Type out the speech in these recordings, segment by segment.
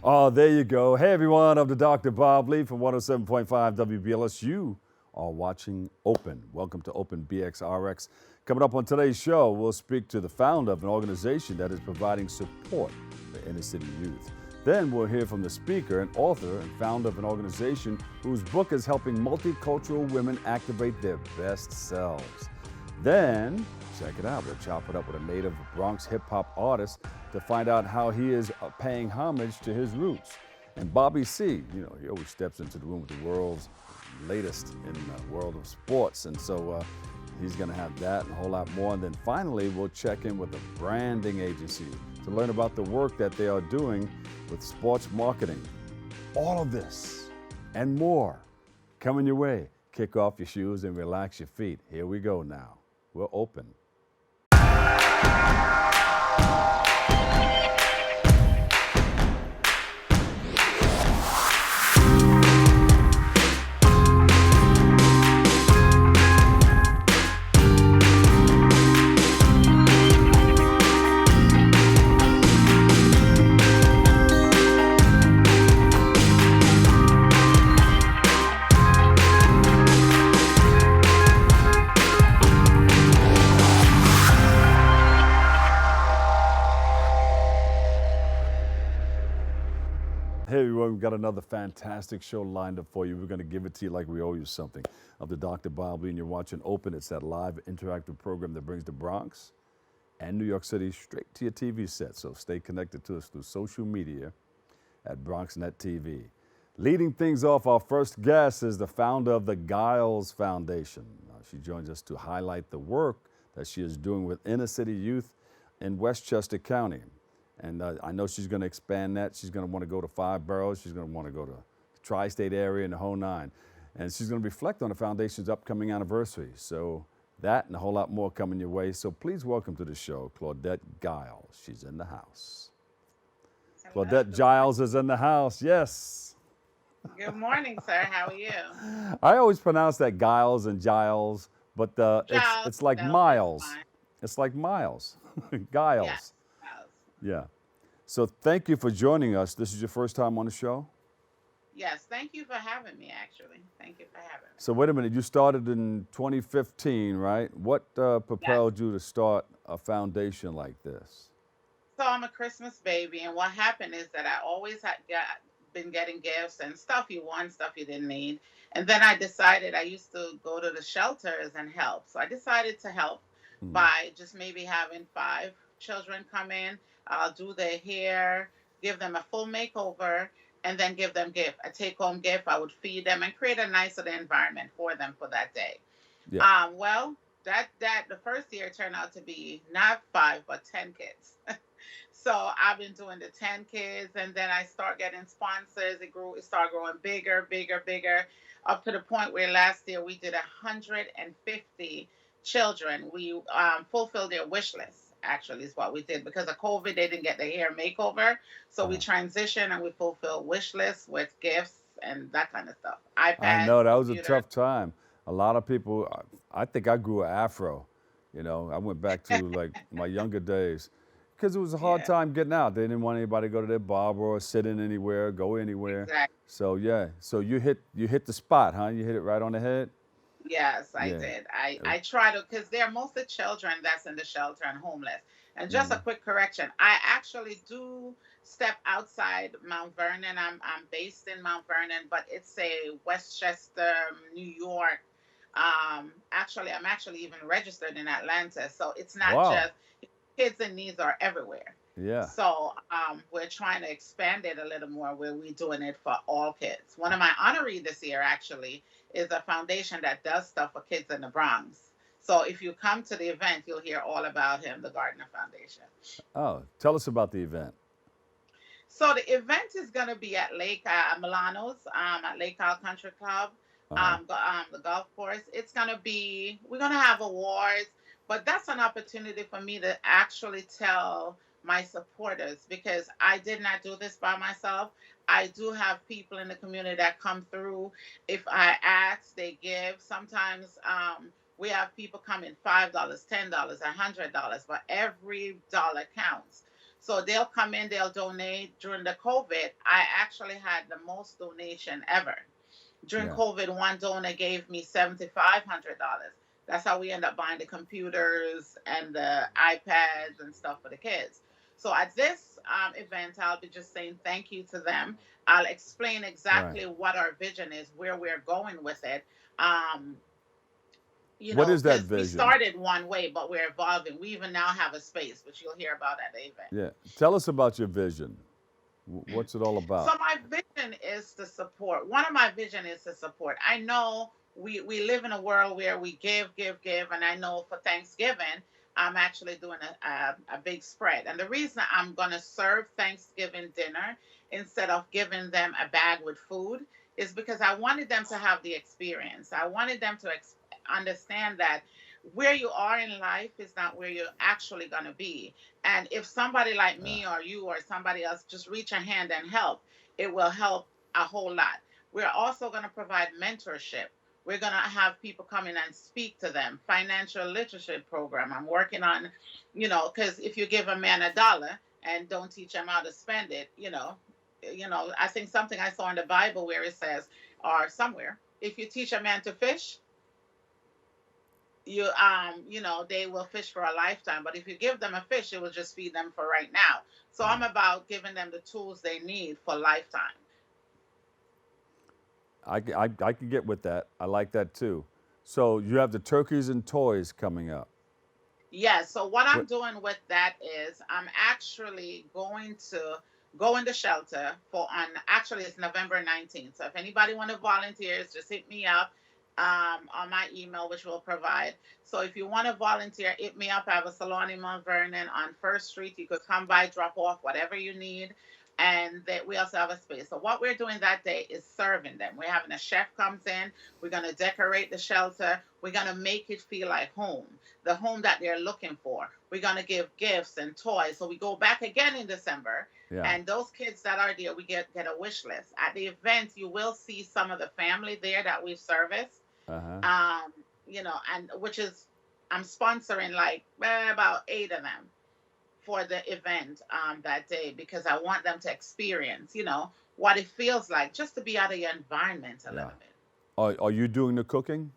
Oh, there you go. Hey, everyone. I'm the Dr. Bob Lee from 107.5 WBLS. You are watching Open. Welcome to Open BXRX. Coming up on today's show, we'll speak to the founder of an organization that is providing support for inner city youth. Then we'll hear from the speaker and author and founder of an organization whose book is helping multicultural women activate their best selves. Then, check it out, we'll chop it up with a native Bronx hip-hop artist to find out how he is paying homage to his roots. And Bobby C, he always steps into the room with the world's latest in the world of sports. And so he's gonna have that and a whole lot more. And then finally, we'll check in with a branding agency to learn about the work that they are doing with sports marketing. All of this and more coming your way. Kick off your shoes and relax your feet. Here we go now. We're open. Hey everyone, we've got another fantastic show lined up for you. We're going to give it to you like we owe you something. Of the Dr. Bob Lee, and you're watching Open. It's that live interactive program that brings the Bronx and New York City straight to your TV set. So stay connected to us through social media at BronxNet TV. Leading things off, our first guest is the founder of the Gyles Foundation. She joins us to highlight the work that she is doing with inner city youth in Westchester County. And I know she's going to expand that. She's going to want to go to 5 boroughs. She's going to want to go to the tri-state area and the whole nine. And she's going to reflect on the foundation's upcoming anniversary. So that and a whole lot more coming your way. So please welcome to the show, Claudette Gyles. She's in the house. Hello. Claudette Gyles is in the house, yes. Good morning, sir. How are you? I always pronounce that Gyles and Giles, but Giles, it's like no, Miles. that's fine. It's like Miles. Gyles. Yes, Giles. Yeah. So thank you for joining us. This is your first time on the show? Yes, thank you for having me, actually. Thank you for having me. So wait a minute, you started in 2015, right? What Yes. propelled you to start a foundation like this? So I'm a Christmas baby, and what happened is that I always been getting gifts and stuff you want, stuff you didn't need. And then I decided I used to go to the shelters and help. So I decided to help Hmm. by just maybe having 5 children come in. I'll do their hair, give them a full makeover, and then give them gift, a take-home gift. I would feed them and create a nice little environment for them for that day. Yeah. Well, that the first year turned out to be not 5 but 10 kids. So I've been doing the 10 kids, and then I start getting sponsors. It started growing bigger, bigger, bigger, up to the point where last year we did 150 children. We fulfilled their wish list, actually, is what we did. Because of COVID, they didn't get the hair makeover. So we Uh, transitioned and we fulfilled wish lists with gifts and that kind of stuff. I iPads, know that was a computers. tough time. A lot of people, I think I grew an afro. I went back to like my younger days because it was a hard Yeah, time getting out. They didn't want anybody to go to their barber or sit in anywhere, go anywhere. exactly. So yeah, so you hit the spot, huh? You hit it right on the head. Yes, I Yeah. did. I, Uh, I try to, because they're mostly children that's in the shelter and homeless. And just a mm, quick correction, I actually do step outside Mount Vernon. I'm based in Mount Vernon, but it's a Westchester, New York. I'm actually even registered in Atlanta, so it's not wow. just kids in needs are everywhere. Yeah. So we're trying to expand it a little more where we're doing it for all kids. One of my honorees this year actually is a foundation that does stuff for kids in the Bronx. So if you come to the event, you'll hear all about him, the Gardner Foundation. Oh, tell us about the event. So the event is going to be at Lake Milano's, at Lake Isle Country Club, Uh-huh. the golf course. It's going to be, we're going to have awards, but that's an opportunity for me to actually tell my supporters, because I did not do this by myself. I do have people in the community that come through. If I ask, they give. Sometimes we have people come in $5, $10, $100, but every dollar counts. So they'll come in, they'll donate. During the COVID, I actually had the most donation ever. During Yeah. COVID, one donor gave me $7,500. That's how we end up buying the computers and the iPads and stuff for the kids. So at this event, I'll be just saying thank you to them. I'll explain Right. exactly what our vision is, where we're going with it. Um, What is that because we vision? started one way, but we're evolving. We even now have a space, which you'll hear about at the event. Yeah. Tell us about your vision. What's it all So about? my vision is to support. One of my vision is to support. I know we live in a world where we give, give, give, and I know for Thanksgiving I'm actually doing a big spread. And the reason I'm going to serve Thanksgiving dinner instead of giving them a bag with food is because I wanted them to have the experience. I wanted them to understand that where you are in life is not where you're actually going to be. And if somebody like Yeah. me or you or somebody else just reach a hand and help, it will help a whole lot. We're also going to provide mentorship. We're going to have people come in and speak to them. Financial literacy program. I'm working on, because if you give a man $1 and don't teach him how to spend it, I think something I saw in the Bible where it says, or somewhere, if you teach a man to fish, they will fish for a lifetime. But if you give them a fish, it will just feed them for right now. So Yeah. I'm about giving them the tools they need for lifetime. I can get with that. I like that too. So you have the turkeys and toys coming up. Yes. So what I'm What? doing with that is I'm actually going to go in the shelter for on actually it's November 19th. So if anybody want to volunteer, just hit me up on my email, which we'll provide. So if you want to volunteer, hit me up. I have a salon in Mount Vernon on First Street. You could come by, drop off whatever you need. And that we also have a space. So what we're doing that day is serving them. We're having a chef comes in. We're gonna decorate the shelter. We're gonna make it feel like home, the home that they're looking for. We're going to give gifts and toys. So we go back again in December. Yeah. And those kids that are there, we get a wish list. At the event, you will see some of the family there that we've serviced. Uh huh. Um, and which is, I'm sponsoring like about 8 of them for the event that day because I want them to experience, what it feels like just to be out of your environment a Yeah. little bit. Are you doing the cooking?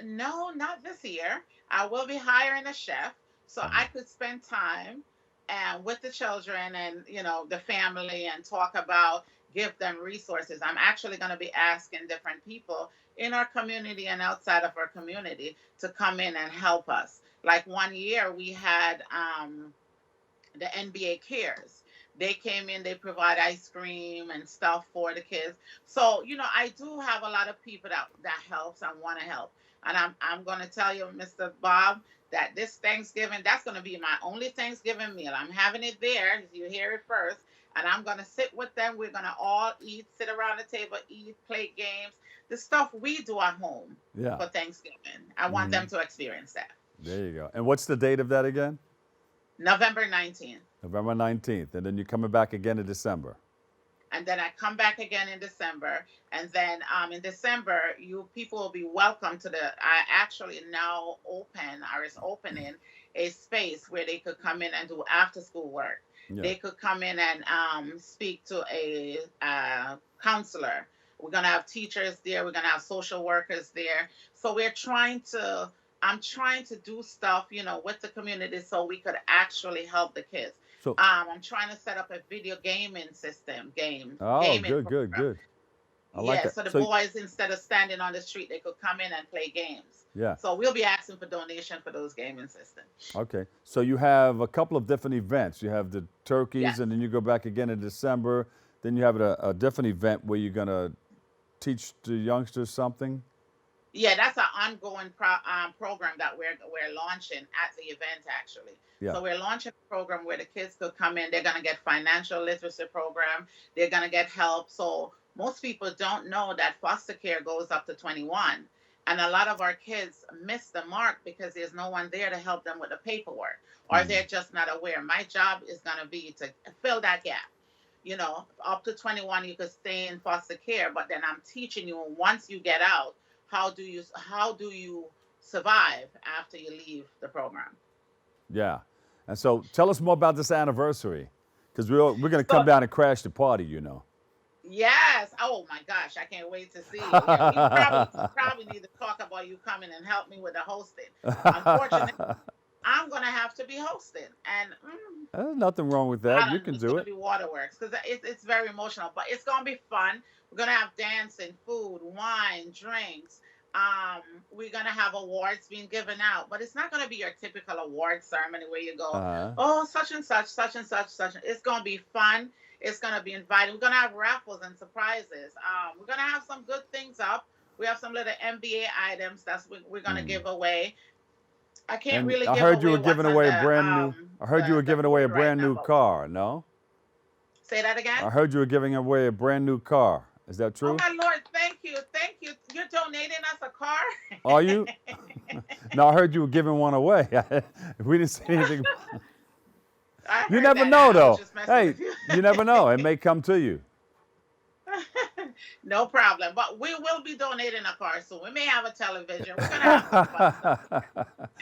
No, not this year. I will be hiring a chef so Uh huh. I could spend time and with the children and the family and talk about give them resources. I'm actually going to be asking different people in our community and outside of our community to come in and help us. Like one year we had the NBA cares. They came in, they provide ice cream and stuff for the kids. So, I do have a lot of people that helps and want to help. And I'm gonna tell you, Mr. Bob, that this Thanksgiving, that's gonna be my only Thanksgiving meal. I'm having it there, you hear it first. And I'm gonna sit with them. We're gonna all eat, sit around the table, eat, play games, the stuff we do at home Yeah. for Thanksgiving. I want Hmm. them to experience that. There you go. And what's the date of that again? November 19th. November 19th. And then you're coming back again in December. And then I come back again in December. And then in December, you people will be welcome to the. I actually now open or is opening a space where they could come in and do after school work. Yeah. They could come in and speak to a counselor. We're gonna have teachers there. We're gonna have social workers there. So we're trying to. I'm trying to do stuff, with the community so we could actually help the kids. So, I'm trying to set up a video gaming system, oh, gaming good, good, program. good. I like Yeah, that. so the So, boys instead of standing on the street, they could come in and play games. yeah. So we'll be asking for donation for those gaming systems. Okay. So you have a couple of different events. You have the turkeys, Yes. and then you go back again in December. Then you have a different event where you're going to teach the youngsters something. Yeah, that's an ongoing program that we're launching at the event actually. Yeah. So we're launching a program where the kids could come in. They're gonna get financial literacy program. They're gonna get help. So most people don't know that foster care goes up to 21, and a lot of our kids miss the mark because there's no one there to help them with the paperwork, or Hmm. they're just not aware. My job is gonna be to fill that gap. Up to 21, you could stay in foster care, but then I'm teaching you once you get out how do you survive after you leave the program. Yeah. And so tell us more about this anniversary, because we're going to come So down and crash the party, you know. yes. Oh my gosh, I can't wait to see you. Yeah, we probably need to talk about you coming and help me with the hosting. Unfortunately, I'm gonna have to be hosting, and There's nothing wrong with I that. You don't know. can It's do gonna it. be waterworks because it's very emotional, but it's gonna be fun. We're gonna have dancing, food, wine, drinks. Um, we're gonna have awards being given out, but it's not gonna be your typical award ceremony where you go, Uh-huh. oh, such and such, such and such, such. It's gonna be fun. It's gonna be inviting. We're gonna have raffles and surprises. We're gonna have some good things up. We have some little MBA items we're gonna Mm. give away. I can't And really I give heard you away were what's giving on away a brand new. I heard you were the giving away a board right brand now, new but car. No, say that again. I heard you were giving away a brand new car. Is that Oh true? my Lord, thank you, thank you. You're donating us a car. Are you? No, I heard you were giving one away. We didn't say anything. I You heard never that. know, I was though. just messing Hey, with you. you never know. It may come to you. No problem. But we will be donating a car soon. We may have a television. We're gonna have some fun stuff,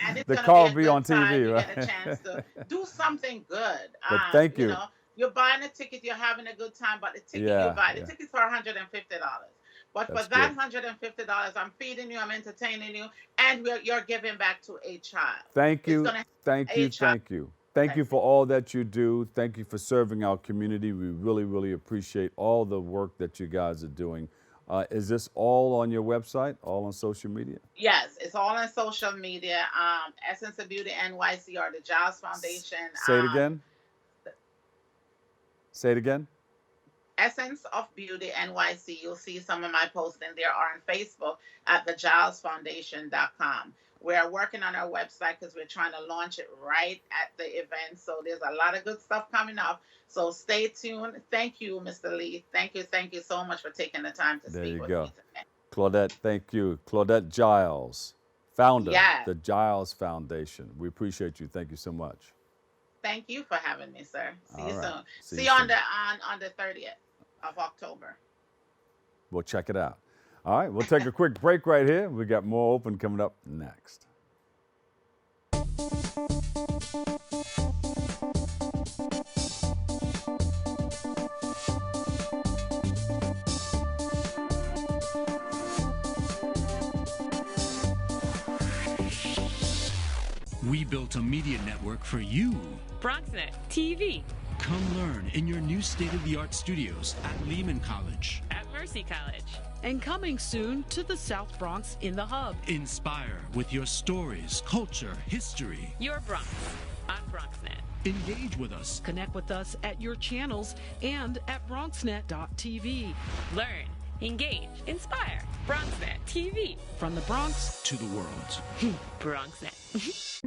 and it's The gonna be car will a be good on time. TV, You get a chance to right? do something good. But thank You you. know, you're buying a ticket, you're having a good time, but the ticket you Yeah, buy, the yeah. tickets are $150. But for That's that good. $150, I'm feeding you, I'm entertaining you, and you're giving back to a child. Thank It's you, gonna thank a you, child thank you. Thank you protected. for all that you do. Thank you for serving our community. We really, really appreciate all the work that you guys are doing. Is this all on your website, all on social media? Yes, it's all on social media. Essence of Beauty NYC or the Gyles Foundation. Say it again. Say it again. Essence of Beauty NYC. You'll see some of my posts in there or on Facebook at thegylesfoundation.com. We're working on our website because we're trying to launch it right at the event. So there's a lot of good stuff coming up. So stay tuned. Thank you, Mr. Lee. Thank you so much for taking the time to There speak you with me go. today. Claudette, thank you. Claudette Gyles, founder, Yes. the Gyles Foundation. We appreciate you. Thank you so much. Thank you for having me, sir. See All you right. soon. See See you you on soon. the 30th of October. We'll check it out. All right, we'll take a quick break right here. We got more open coming up next. We built a media network for you. BronxNet TV Come learn in your new state-of-the-art studios at Lehman College. at Mercy College. And coming soon to the South Bronx in the Hub. Inspire with your stories, culture, history. Your Bronx on BronxNet. Engage with us. Connect with us at your channels and at bronxnet.tv. Learn, engage, inspire. BronxNet TV. From the Bronx, To the world. BronxNet.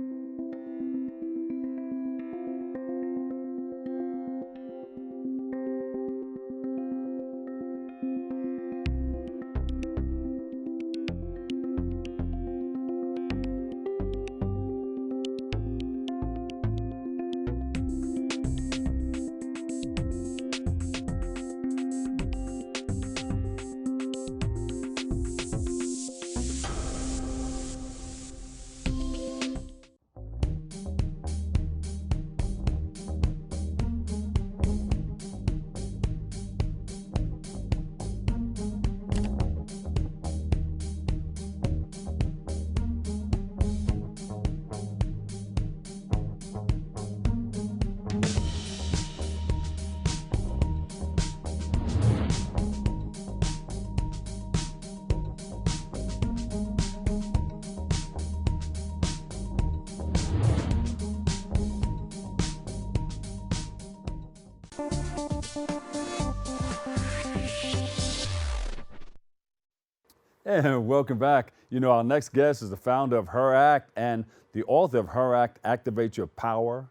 And welcome back. You know, our next guest is the founder of H.E.R.A.C.T. and the author of H.E.R.A.C.T. Activate Your Power,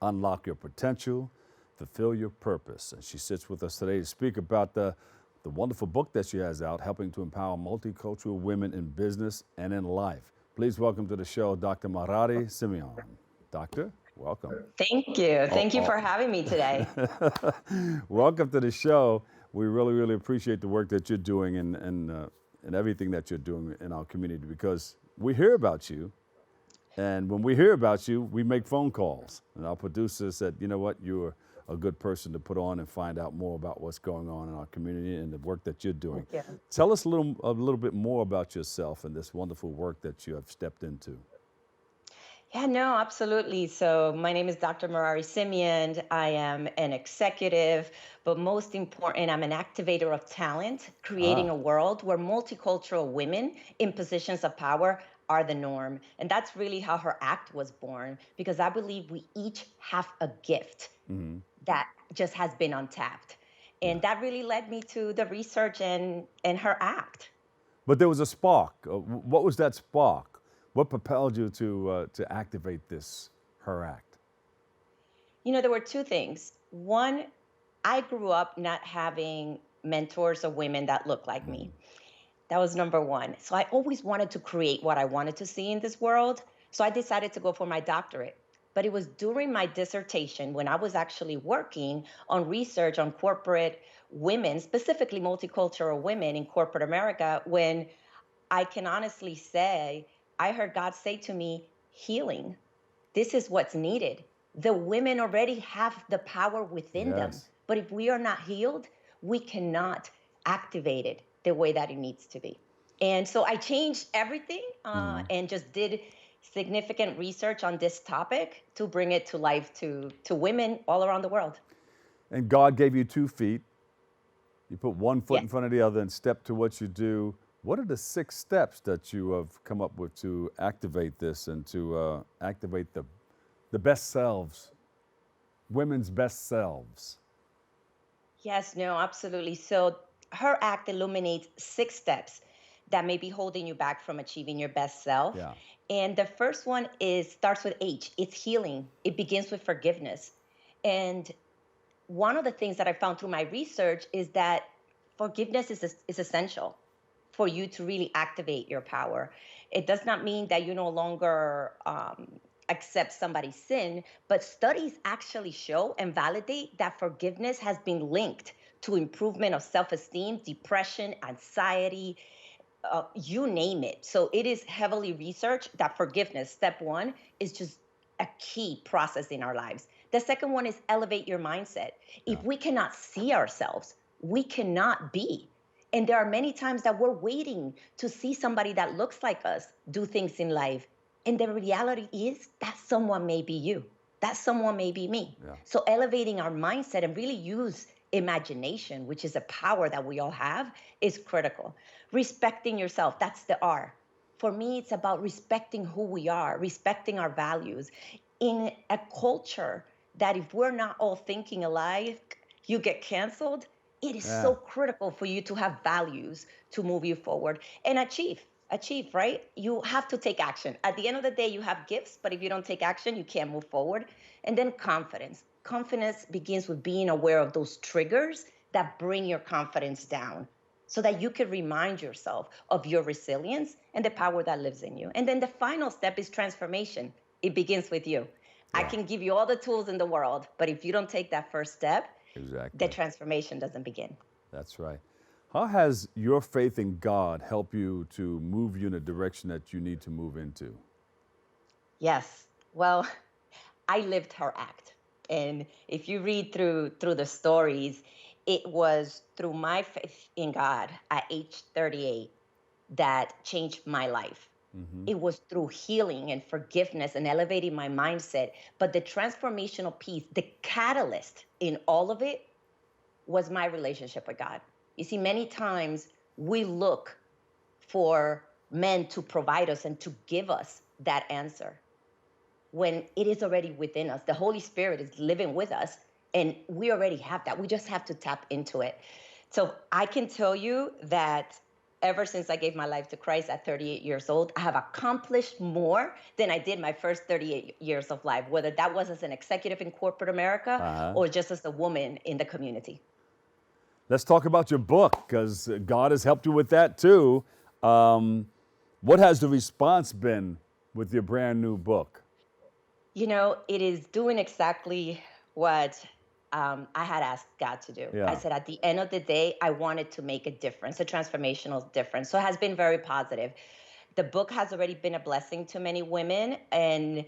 Unlock Your Potential, Fulfill Your Purpose. And she sits with us today to speak about the wonderful book that she has out, helping to empower multicultural women in business and in life. Please welcome to the show, Dr. Merary Simeon. Doctor, welcome. Thank you. Thank you for having me today. Welcome to the show. We really, really appreciate the work that you're doing and everything that you're doing in our community because we hear about you And when we hear about you, we make phone calls. And our producer said, you know what, you're a good person to put on and find out more about what's going on in our community and the work that you're doing. Thank you. Tell us a little bit more about yourself and this wonderful work that you have stepped into. Yeah, no, absolutely. So my name is Dr. Merary Simeon. I am an executive, but most important, I'm an activator of talent, creating a world where multicultural women in positions of power are the norm. And that's really how H.E.R.A.C.T. was born, because I believe we each have a gift that just has been untapped. And that really led me to the research and H.E.R.A.C.T. But there was a spark. What was that spark? What propelled you to activate this H.E.R.A.C.T.? You know, there were two things. One, I grew up not having mentors or women that looked like me. That was number one. So I always wanted to create what I wanted to see in this world. So I decided to go for my doctorate. But it was during my dissertation when I was actually working on research on corporate women, specifically multicultural women in corporate America, when I can honestly say, I heard God say to me, healing. This is what's needed. The women already have the power within them. But if we are not healed, we cannot activate it the way that it needs to be. And so I changed everything and just did significant research on this topic to bring it to life to women all around the world. And God gave you 2 feet. You put one foot in front of the other and step to what you do. What are the 6 steps that you have come up with to activate this and to activate the best selves, women's best selves? Yes, no, absolutely. So H.E.R.A.C.T. illuminates 6 steps that may be holding you back from achieving your best self. Yeah. And the first one starts with H. It's healing. It begins with forgiveness. And one of the things that I found through my research is that forgiveness is essential for you to really activate your power. It does not mean that you no longer accept somebody's sin, but studies actually show and validate that forgiveness has been linked to improvement of self-esteem, depression, anxiety, you name it. So it is heavily researched that forgiveness, step one, is just a key process in our lives. The second one is elevate your mindset. If we cannot see ourselves, we cannot be. And there are many times that we're waiting to see somebody that looks like us do things in life. And the reality is that someone may be you. That someone may be me. Yeah. So elevating our mindset and really use imagination, which is a power that we all have, is critical. Respecting yourself, that's the R. For me, it's about respecting who we are, respecting our values. In a culture that if we're not all thinking alike, you get canceled, it is so critical for you to have values to move you forward and achieve, right? You have to take action. At the end of the day, you have gifts, but if you don't take action, you can't move forward. And then confidence. Confidence begins with being aware of those triggers that bring your confidence down so that you can remind yourself of your resilience and the power that lives in you. And then the final step is transformation. It begins with you. I can give you all the tools in the world, but if you don't take that first step, the transformation doesn't begin. That's right. How has your faith in God helped you to move you in a direction that you need to move into? Yes. Well, I lived H.E.R.A.C.T. And if you read through the stories, it was through my faith in God at age 38 that changed my life. Mm-hmm. It was through healing and forgiveness and elevating my mindset. But the transformational piece, the catalyst in all of it was my relationship with God. You see, many times we look for men to provide us and to give us that answer when it is already within us. The Holy Spirit is living with us and we already have that. We just have to tap into it. So I can tell you that ever since I gave my life to Christ at 38 years old, I have accomplished more than I did my first 38 years of life, whether that was as an executive in corporate America or just as a woman in the community. Let's talk about your book, because God has helped you with that too. What has the response been with your brand new book? You know, it is doing exactly what I had asked God to do. Yeah. I said, at the end of the day, I wanted to make a difference, a transformational difference. So it has been very positive. The book has already been a blessing to many women, and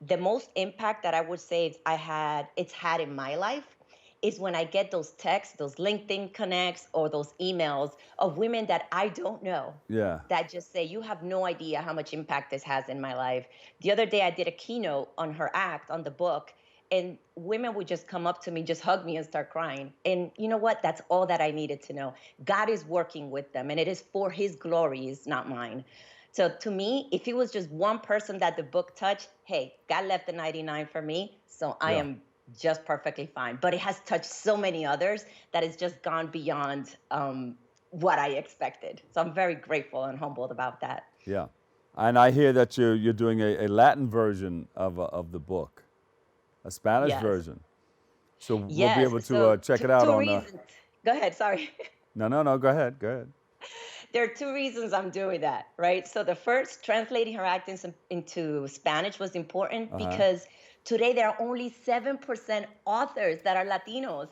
the most impact that I would say it's had in my life is when I get those texts, those LinkedIn connects, or those emails of women that I don't know Yeah. that just say, you have no idea how much impact this has in my life. The other day I did a keynote on H.E.R.A.C.T. on the book, and women would just come up to me, just hug me and start crying. And you know what? That's all that I needed to know. God is working with them, and it is for his glory, it's not mine. So to me, if it was just one person that the book touched, hey, God left the 99 for me. So I Yeah. am just perfectly fine. But it has touched so many others that it's just gone beyond what I expected. So I'm very grateful and humbled about that. Yeah. And I hear that you're doing a Latin version of the book, a Spanish Yes. version. So we'll be Yes. able So to check it out two on. reasons. Go ahead. Sorry. No. Go ahead. Go ahead. There are two reasons I'm doing that, right? So the first, translating her acting into Spanish was important because today there are only 7% authors that are Latinos.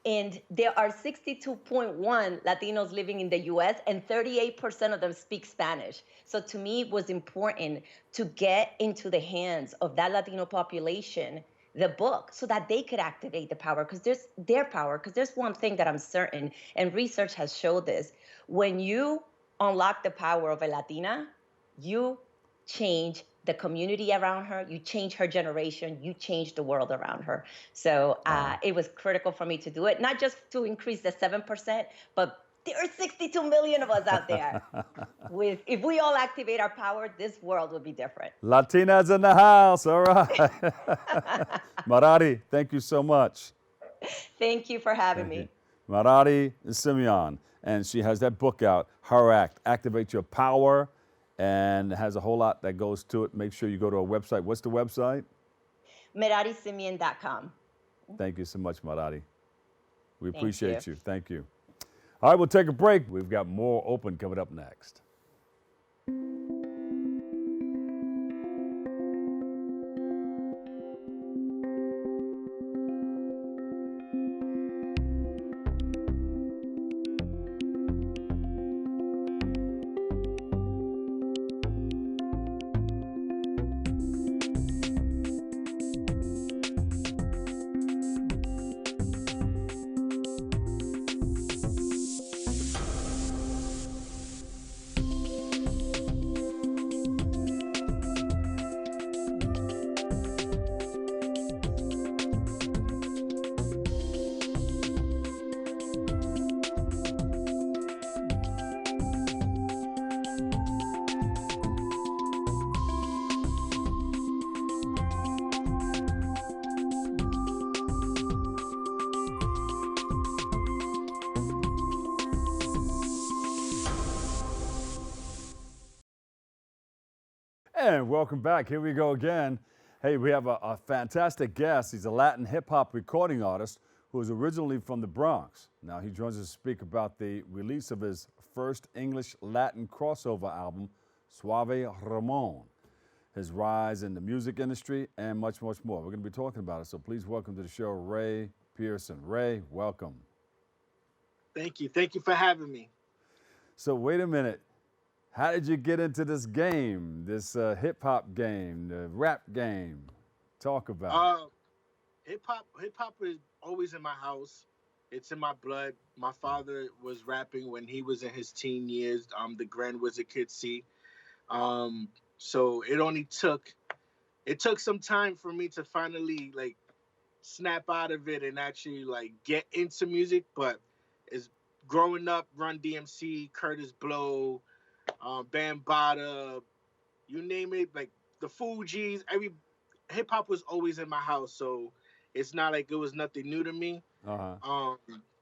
And there are 62.1 Latinos living in the US, and 38% of them speak Spanish. So to me, it was important to get into the hands of that Latino population the book so that they could activate the power, because there's their power. Because there's one thing that I'm certain, and research has showed this: when you unlock the power of a Latina, you change the community around her, you change her generation, you change the world around her. So it was critical for me to do it, not just to increase the 7%, but there are 62 million of us out there. If we all activate our power, this world would be different. Latinas in the house. All right. Merary, thank you so much. Thank you for having Thank you. me. Merary Simeon. And she has that book out, H.E.R.A.C.T. Activate Your Power, and has a whole lot that goes to it. Make sure you go to our website. What's the website? MerarySimeon.com. Thank you so much, Merary. We Thank appreciate you. you. Thank you. All right, we'll take a break. We've got more Open coming up next. And welcome back. Here we go again. Hey, we have a fantastic guest. He's a Latin hip-hop recording artist who is originally from the Bronx. Now, he joins us to speak about the release of his first English-Latin crossover album, Suave Ramón, his rise in the music industry, and much, much more. We're going to be talking about it, so please welcome to the show, Ray Pearson. Ray, welcome. Thank you. Thank you for having me. So wait a minute. How did you get into this game, this hip-hop game, the rap game? Talk about it. Hip hop is always in my house. It's in my blood. My father was rapping when he was in his teen years. The Grand Wizard Kid C. So it took some time for me to finally like snap out of it and actually like get into music. But as growing up, Run DMC, Curtis Blow, Bambaataa, you name it, like the Fugees, every hip hop was always in my house, so it's not like it was nothing new to me. Um,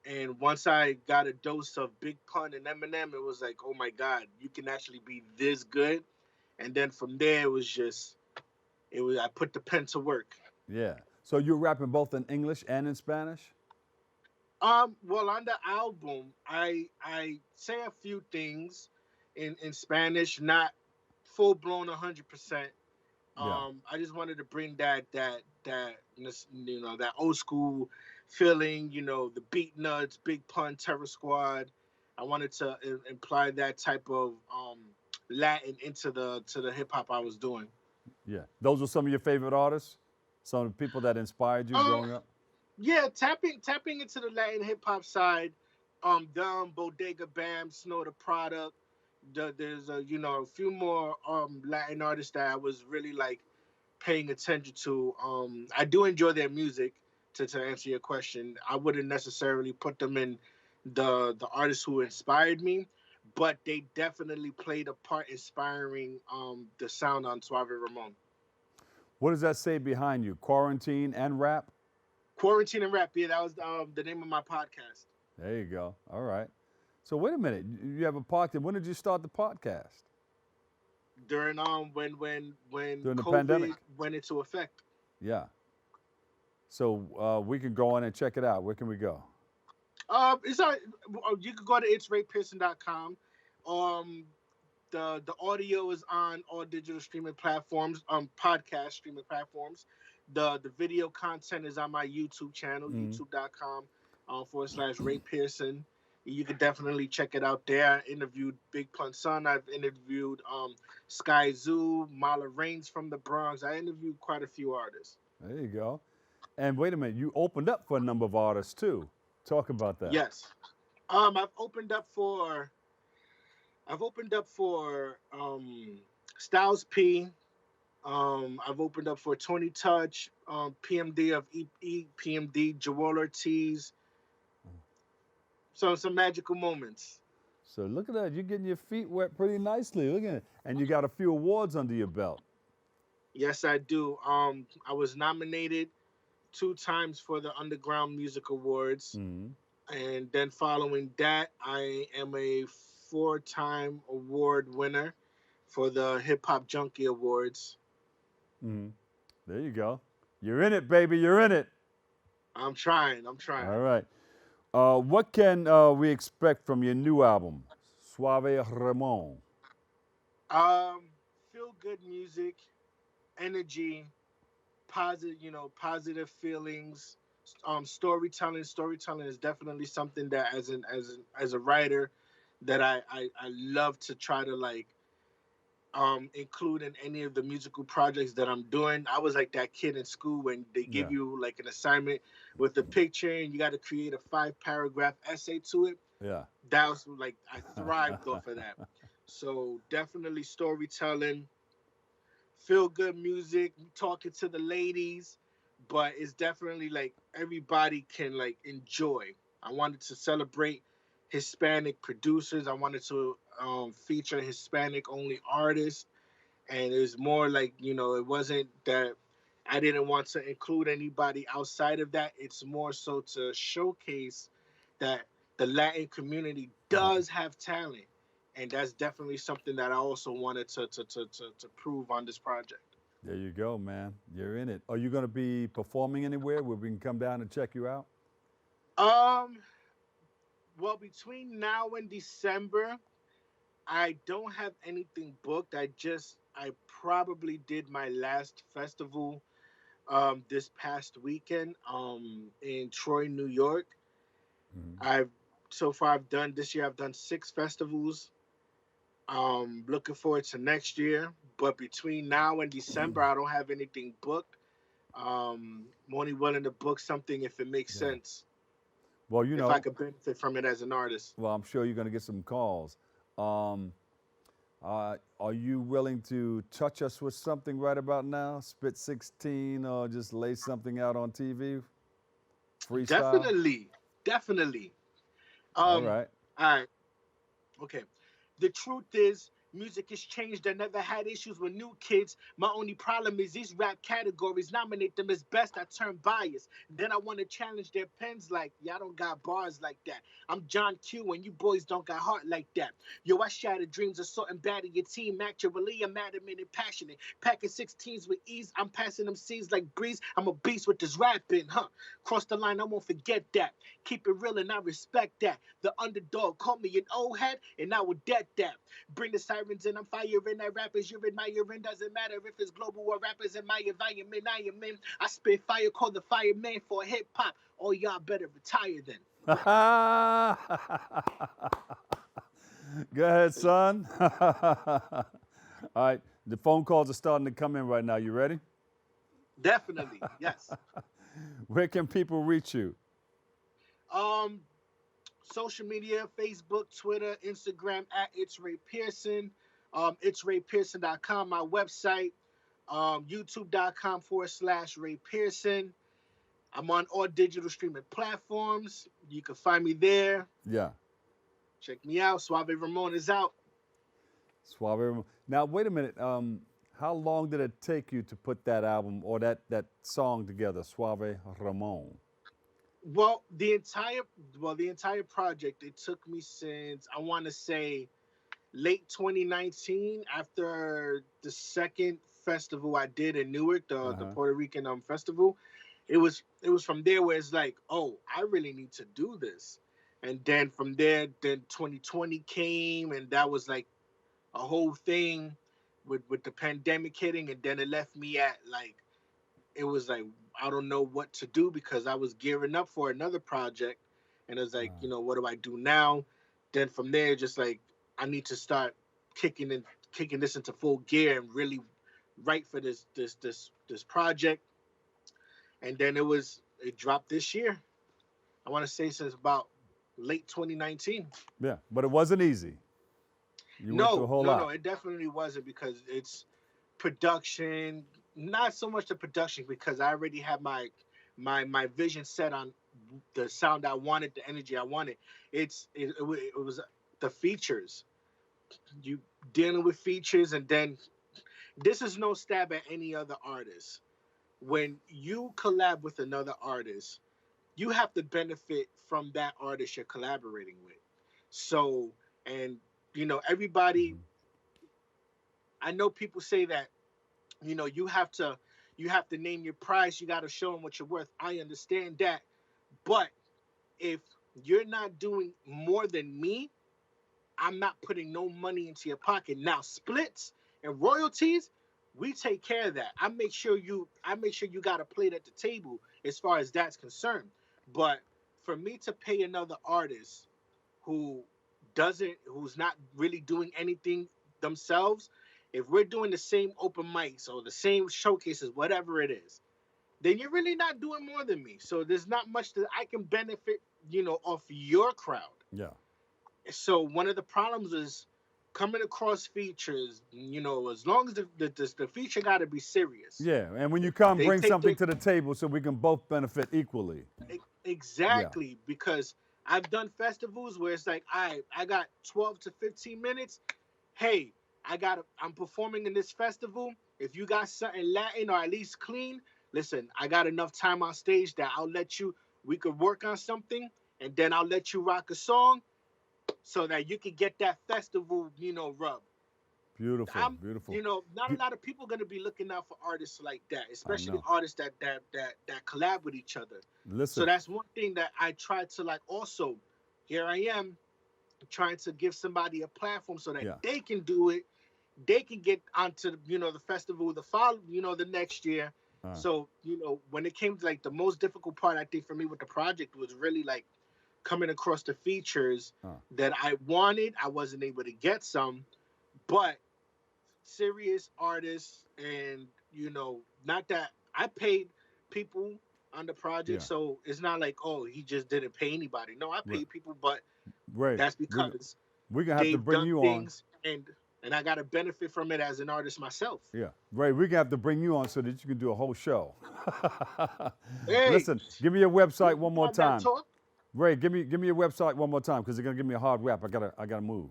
and once I got a dose of Big Pun and Eminem, it was like, oh my God, you can actually be this good. And then from there, I put the pen to work. Yeah. So you're rapping both in English and in Spanish? Well, on the album, I say a few things in Spanish, not full blown 100%. Yeah. I just wanted to bring that old school feeling, the Beat Nuts, Big Pun, Terror Squad. I wanted to imply that type of Latin into the hip hop I was doing. Yeah. Those were some of your favorite artists? Some of the people that inspired you Um, growing up? yeah, tapping into the Latin hip hop side. Dumb, Bodega Bam, Snow the Product. There's a few more Latin artists that I was really like paying attention to. I do enjoy their music. To answer your question, I wouldn't necessarily put them in the artists who inspired me, but they definitely played a part inspiring the sound on Suave Ramon. What does that say behind you? Quarantine and rap? Quarantine and Rap, yeah, that was the name of my podcast. There you go. All right. So wait a minute. You have a podcast. When did you start the podcast? During when During the COVID pandemic. went into effect. Yeah. So we can go on and check it out. Where can we go? It's you can go to itsraypearson.com. Um, the audio is on all digital streaming platforms, podcast streaming platforms. The video content is on my YouTube channel, youtube.com / Ray Pearson. You can definitely check it out there. I interviewed Big Pun Son. I've interviewed Sky Zoo, Mala Rains from the Bronx. I interviewed quite a few artists. There you go. And wait a minute. You opened up for a number of artists too. Talk about that. Yes. I've opened up for Styles P. I've opened up for Tony Touch, PMD of PMD, Joel Ortiz. So some magical moments. So look at that. You're getting your feet wet pretty nicely. Look at it. And you got a few awards under your belt. Yes, I do. I was nominated 2 times for the Underground Music Awards. And then following that, I am a 4-time award winner for the Hip Hop Junkie Awards. There you go. You're in it, baby. You're in it. I'm trying. All right. What can we expect from your new album, Suave Ramón? Feel good music, energy, positive feelings. Storytelling is definitely something that as a writer that I love to try to like include in any of the musical projects that I'm doing. I was like that kid in school when they give you like an assignment with a picture and you got to create a 5-paragraph essay to it. Yeah. That was like I thrived off of that. So definitely storytelling, feel good music, talking to the ladies, but it's definitely like everybody can like enjoy. I wanted to celebrate Hispanic producers. I wanted to feature Hispanic only artists, and it was more like it wasn't that I didn't want to include anybody outside of that. It's more so to showcase that the Latin community does have talent, and that's definitely something that I also wanted to prove on this project. There you go, man. You're in it. Are you going to be performing anywhere where we can come down and check you out? Well, between now and December, I don't have anything booked. I probably did my last festival this past weekend in Troy, New York. I've done this year. I've done 6 festivals. Looking forward to next year. But between now and December, I don't have anything booked. I'm only willing to book something if it makes sense. Well, if I could benefit from it as an artist. Well, I'm sure you're going to get some calls. Are you willing to touch us with something right about now? Spit 16 or just lay something out on TV? Freestyle? Definitely. All right. Okay. The truth is, music has changed. I never had issues with new kids. My only problem is these rap categories nominate them as best. I turn biased. Then I want to challenge their pens like, y'all don't got bars like that. I'm John Q and you boys don't got heart like that. Yo, I shatter dreams, assault and batter your team. Actually, I'm adamant and passionate. Packing 16s with ease. I'm passing them C's like breeze. I'm a beast with this rapping, Cross the line, I won't forget that. Keep it real and I respect that. The underdog called me an old head and I will dead that. Bring the sirens in, I'm firing at rappers you're admiring. Doesn't matter if it's global or rappers in my environment. I am in. I spit fire, call the fireman for hip hop. All y'all better retire then. Go ahead, son. All right, the phone calls are starting to come in right now. You ready? Definitely, yes. Where can people reach you? Social media, Facebook, Twitter, Instagram at It's Ray Pearson. It's RayPearson.com, my website. YouTube.com/Ray Pearson. I'm on all digital streaming platforms. You can find me there. Yeah. Check me out. Suave Ramón is out. Suave Ramón. Now, wait a minute. How long did it take you to put that album or that song together, Suave Ramón? Well, the entire project, it took me since, I want to say, late 2019, after the second festival I did in Newark, the Puerto Rican festival. It was from there where it's like, oh, I really need to do this. And then from there, then 2020 came, and that was like a whole thing with the pandemic hitting, and then it left me at like, it was like, I don't know what to do because I was gearing up for another project, and it was like, what do I do now? Then from there, just like, I need to start kicking this into full gear and really write for this project. And then it dropped this year. I want to say since about late 2019. Yeah, but it wasn't easy. You went through a whole lot. No, it definitely wasn't, because it's production, not so much the production, because I already had my vision set on the sound I wanted, the energy I wanted. It was the features. You dealing with features, and then this is no stab at any other artist. When you collab with another artist, you have to benefit from that artist you're collaborating with. So, and everybody, I know people say that, you have to name your price. You got to show them what you're worth. I understand that. But if you're not doing more than me, I'm not putting no money into your pocket. Now, splits and royalties, we take care of that. I make sure you got a plate at the table as far as that's concerned. But for me to pay another artist who's not really doing anything themselves, if we're doing the same open mics or the same showcases, whatever it is, then you're really not doing more than me. So there's not much that I can benefit, off your crowd. Yeah. So one of the problems is coming across features, as long as the feature got to be serious. Yeah, and when you come, bring something to the table so we can both benefit equally. Exactly, because I've done festivals where it's like, I got 12 to 15 minutes. Hey, I'm performing in this festival. If you got something Latin or at least clean, listen, I got enough time on stage that we could work on something, and then I'll let you rock a song so that you could get that festival, rub. Beautiful, beautiful. Not a lot of people going to be looking out for artists like that, especially artists that collab with each other. Listen. So that's one thing that I try to also, here I am, trying to give somebody a platform so that they can do it. They can get onto the festival the next year. So when it came to the most difficult part, I think for me with the project was really coming across the features that I wanted. I wasn't able to get some, but serious artists, and not that I paid people on the project, so it's not like, oh, he just didn't pay anybody. No, I paid people, but that's because we're gonna have to bring you on, and I got to benefit from it as an artist myself. Yeah, Ray, we're gonna have to bring you on so that you can do a whole show. Hey, listen, give me your website one more time. Ray, give me your website one more time, because they're gonna give me a hard rap. I gotta move.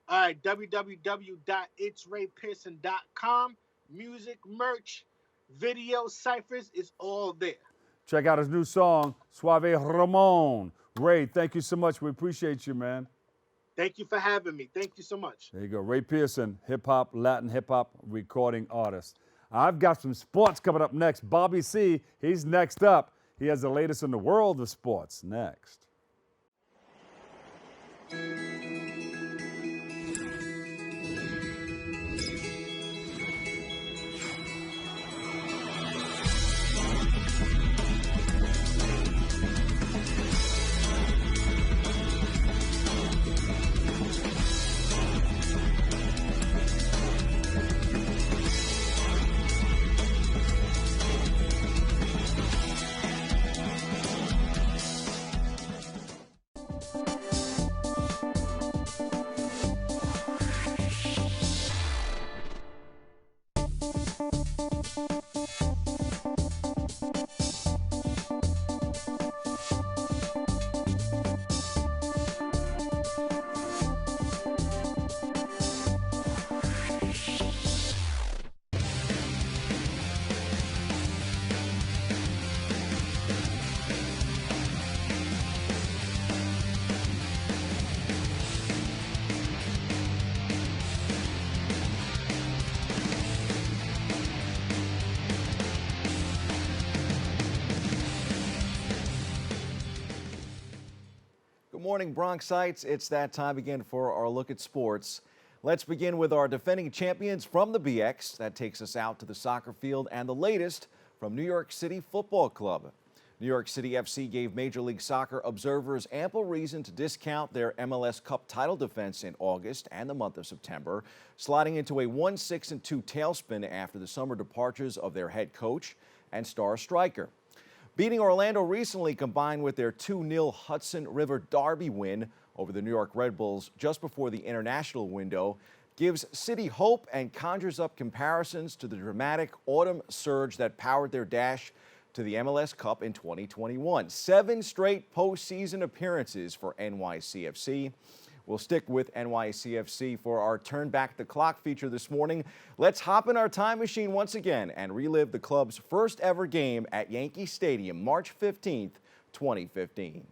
All right, www.itsraypearson.com. Music, merch, video, ciphers, it's all there. Check out his new song, Suave Ramón. Ray, thank you so much. We appreciate you, man. Thank you for having me. Thank you so much. There you go. Ray Pearson, hip-hop, Latin hip-hop recording artist. I've got some sports coming up next. Bobby C., he's next up. He has the latest in the world of sports next. morning, Bronxites. It's that time again for our look at sports. Let's begin with our defending champions from the BX. That takes us out to the soccer field and the latest from New York City Football Club. New York City FC gave Major League Soccer observers ample reason to discount their MLS Cup title defense in August and the month of September, sliding into a 1-6-2 tailspin after the summer departures of their head coach and star striker. Beating Orlando recently, combined with their 2-0 Hudson River Derby win over the New York Red Bulls just before the international window, gives City hope and conjures up comparisons to the dramatic autumn surge that powered their dash to the MLS Cup in 2021. 7 straight postseason appearances for NYCFC. We'll stick with NYCFC for our Turn Back the Clock feature this morning. Let's hop in our time machine once again and relive the club's first ever game at Yankee Stadium, March 15th, 2015.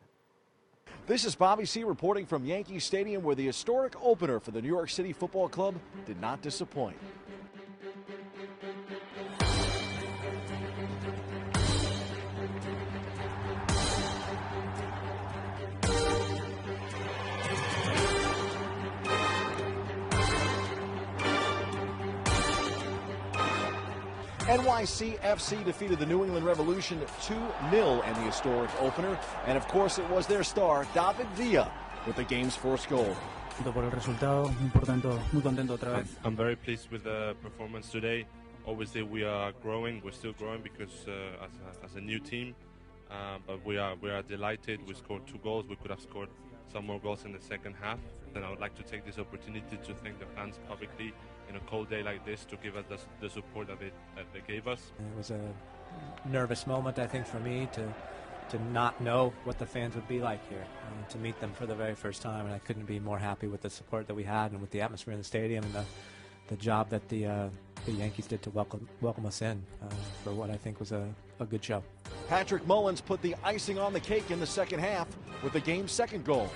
This is Bobby C. reporting from Yankee Stadium, where the historic opener for the New York City Football Club did not disappoint. NYCFC defeated the New England Revolution 2-0 in the historic opener, and of course it was their star, David Villa, with the game's first goal. I'm very pleased with the performance today. Obviously we are growing, we're still growing because as a new team, but we are delighted. We scored 2 goals. We could have scored some more goals in the second half. And I would like to take this opportunity to thank the fans publicly in a cold day like this to give us the support that they gave us. It was a nervous moment, I think, for me to not know what the fans would be like here, to meet them for the very first time, and I couldn't be more happy with the support that we had and with the atmosphere in the stadium and the job that the Yankees did to welcome us in for what I think was a good show. Patrick Mullins put the icing on the cake in the second half with the game's second goal.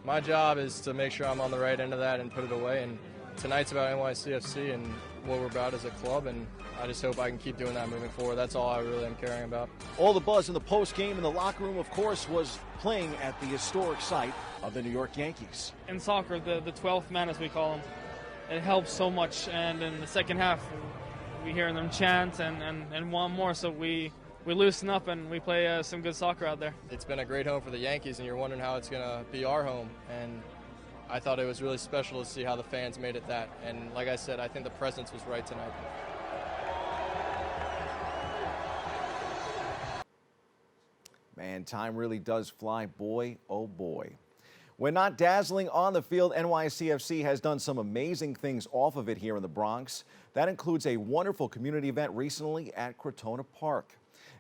My job is to make sure I'm on the right end of that and put it away, and tonight's about NYCFC and what we're about as a club, and I just hope I can keep doing that moving forward. That's all I really am caring about. All the buzz in the post-game in the locker room, of course, was playing at the historic site of the New York Yankees. In soccer, the 12th man, as we call him, it helps so much, and in the second half, we hear them chant and want more, so we loosen up and we play some good soccer out there. It's been a great home for the Yankees, and you're wondering how it's going to be our home, and I thought it was really special to see how the fans made it that, and like I said, I think the presence was right tonight. Man, time really does fly, boy, oh boy. When not dazzling on the field, NYCFC has done some amazing things off of it here in the Bronx. That includes a wonderful community event recently at Crotona Park.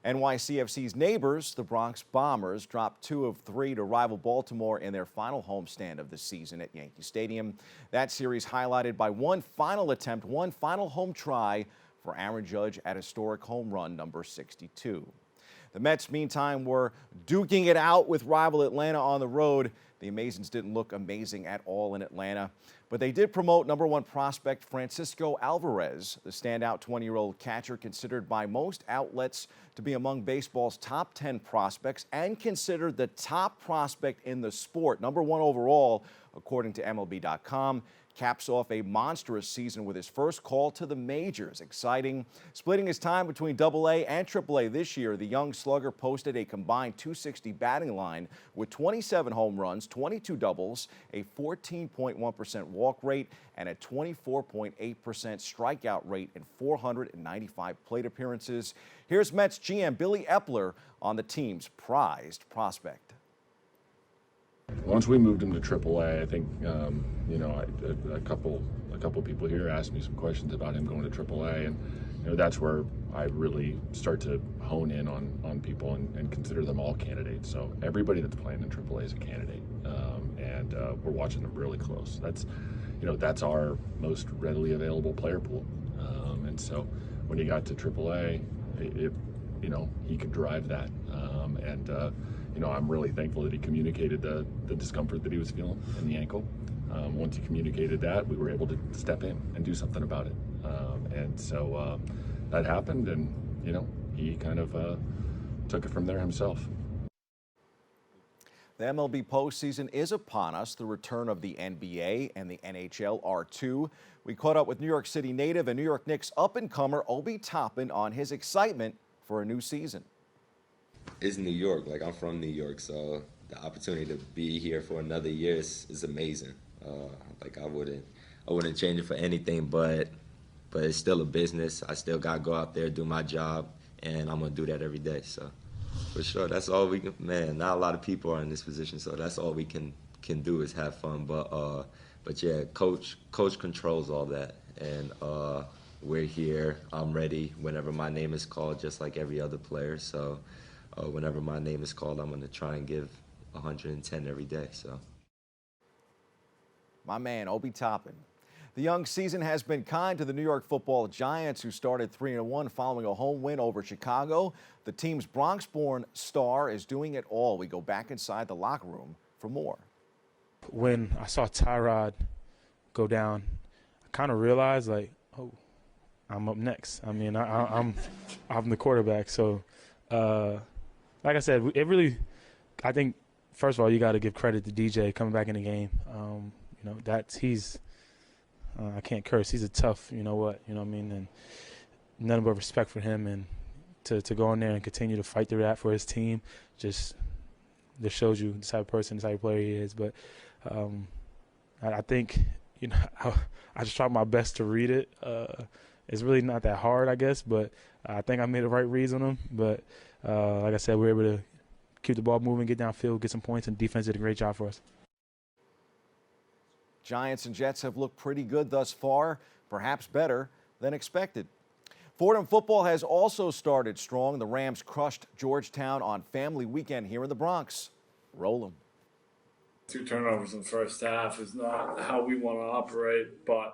NYCFC's neighbors, the Bronx Bombers, dropped 2 of 3 to rival Baltimore in their final homestand of the season at Yankee Stadium. That series highlighted by one final attempt, one final home try for Aaron Judge at historic home run number 62. The Mets, meantime, were duking it out with rival Atlanta on the road. The Amazons didn't look amazing at all in Atlanta, but they did promote #1 prospect Francisco Alvarez, the standout 20-year-old catcher considered by most outlets to be among baseball's top 10 prospects and considered the top prospect in the sport, #1 overall, according to MLB.com. Caps off a monstrous season with his first call to the majors. Exciting. Splitting his time between AA and AAA this year, the young slugger posted a combined .260 batting line with 27 home runs, 22 doubles, a 14.1% walk rate, and a 24.8% strikeout rate in 495 plate appearances. Here's Mets GM Billy Epler on the team's prized prospect. Once we moved him to AAA, I think a couple people here asked me some questions about him going to AAA, and that's where I really start to hone in on people and consider them all candidates. So everybody that's playing in AAA is a candidate, and we're watching them really close. That's our most readily available player pool, and so when he got to AAA, he could drive that, I'm really thankful that he communicated the discomfort that he was feeling in the ankle. Once he communicated that, we were able to step in and do something about it. And so that happened, and, he kind of took it from there himself. The MLB postseason is upon us, the return of the NBA and the NHL are too. We caught up with New York City native and New York Knicks up-and-comer Obi Toppin on his excitement for a new season. It's New York. Like, I'm from New York, so the opportunity to be here for another year is amazing. Like, I wouldn't change it for anything, but it's still a business. I still got to go out there, do my job, and I'm going to do that every day. So, for sure, that's all we can, man, not a lot of people are in this position, so that's all we can do is have fun. But yeah, coach controls all that, and we're here. I'm ready whenever my name is called, just like every other player. So whenever my name is called, I'm going to try and give 110 every day. So, my man, Obi Toppin. The young season has been kind to the New York Football Giants, who started 3-1 following a home win over Chicago. The team's Bronx-born star is doing it all. We go back inside the locker room for more. When I saw Tyrod go down, I kind of realized, like, oh, I'm up next. I mean, I'm the quarterback. So, like I said, I think, first of all, you got to give credit to DJ coming back in the game. You know, he's I can't curse. He's a tough, you know what I mean? And nothing but respect for him, and to go in there and continue to fight through that for his team just shows you the type of person, the type of player he is. But I think, you know, I just tried my best to read it. It's really not that hard, I guess, but I think I made the right reads on him. But like I said, we were able to keep the ball moving, get downfield, get some points, and defense did a great job for us. Giants and Jets have looked pretty good thus far, perhaps better than expected. Fordham football has also started strong. The Rams crushed Georgetown on family weekend here in the Bronx. Roll 'em. 2 turnovers in the first half is not how we want to operate, but I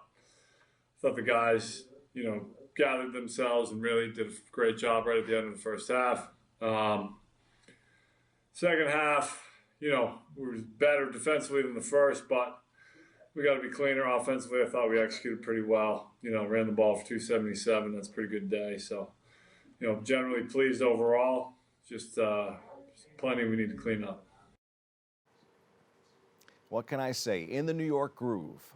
thought the guys, you know, gathered themselves and really did a great job right at the end of the first half. Second half, you know, we were better defensively than the first, but we got to be cleaner offensively. I thought we executed pretty well. You know, ran the ball for 277. That's a pretty good day. So, you know, generally pleased overall. Just plenty we need to clean up. What can I say? In the New York groove.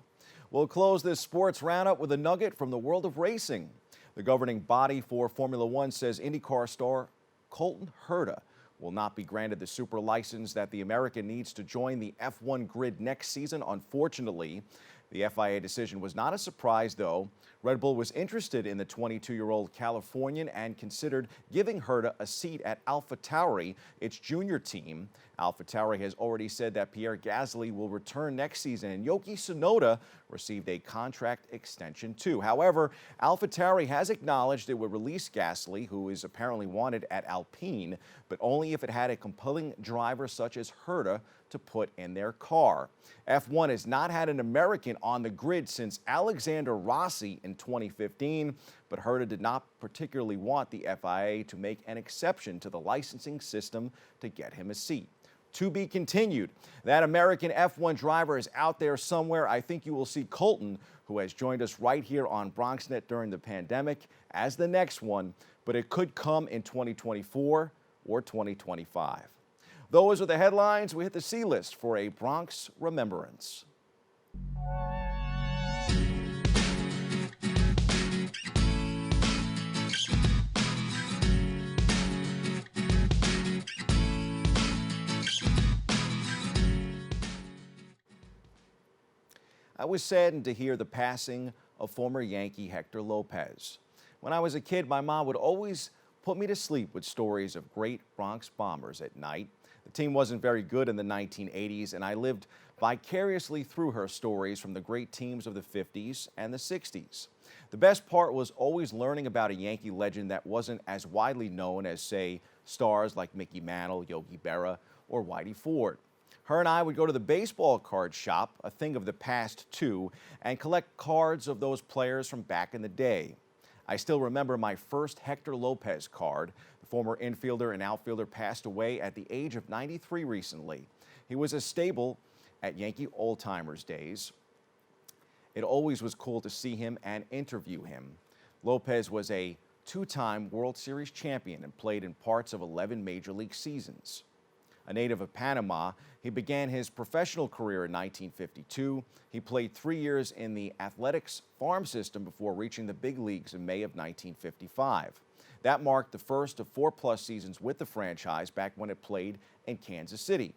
We'll close this sports roundup with a nugget from the world of racing. The governing body for Formula One says IndyCar star Colton Herta will not be granted the super license that the American needs to join the F1 grid next season. Unfortunately, the FIA decision was not a surprise, though. Red Bull was interested in the 22-year-old Californian and considered giving Herta a seat at AlphaTauri, its junior team. AlphaTauri has already said that Pierre Gasly will return next season, and Yuki Tsunoda received a contract extension too. However, AlphaTauri has acknowledged it would release Gasly, who is apparently wanted at Alpine, but only if it had a compelling driver such as Herta to put in their car. F1 has not had an American on the grid since Alexander Rossi in 2015, but Herta did not particularly want the FIA to make an exception to the licensing system to get him a seat. To be continued. That American F1 driver is out there somewhere. I think you will see Colton, who has joined us right here on BronxNet during the pandemic, as the next one, but it could come in 2024 or 2025. Those are the headlines. We hit the C list for a Bronx remembrance. I was saddened to hear the passing of former Yankee Hector Lopez. When I was a kid, my mom would always put me to sleep with stories of great Bronx Bombers at night. The team wasn't very good in the 1980s, and I lived vicariously through her stories from the great teams of the 50s and the 60s. The best part was always learning about a Yankee legend that wasn't as widely known as, say, stars like Mickey Mantle, Yogi Berra, or Whitey Ford. Her and I would go to the baseball card shop, a thing of the past too, and collect cards of those players from back in the day. I still remember my first Hector Lopez card. The former infielder and outfielder passed away at the age of 93 recently. He was a staple at Yankee old-timers days. It always was cool to see him and interview him. Lopez was a 2-time World Series champion and played in parts of 11 Major League seasons. A native of Panama, he began his professional career in 1952. He played 3 years in the athletics farm system before reaching the big leagues in May of 1955. That marked the first of 4+ seasons with the franchise back when it played in Kansas City.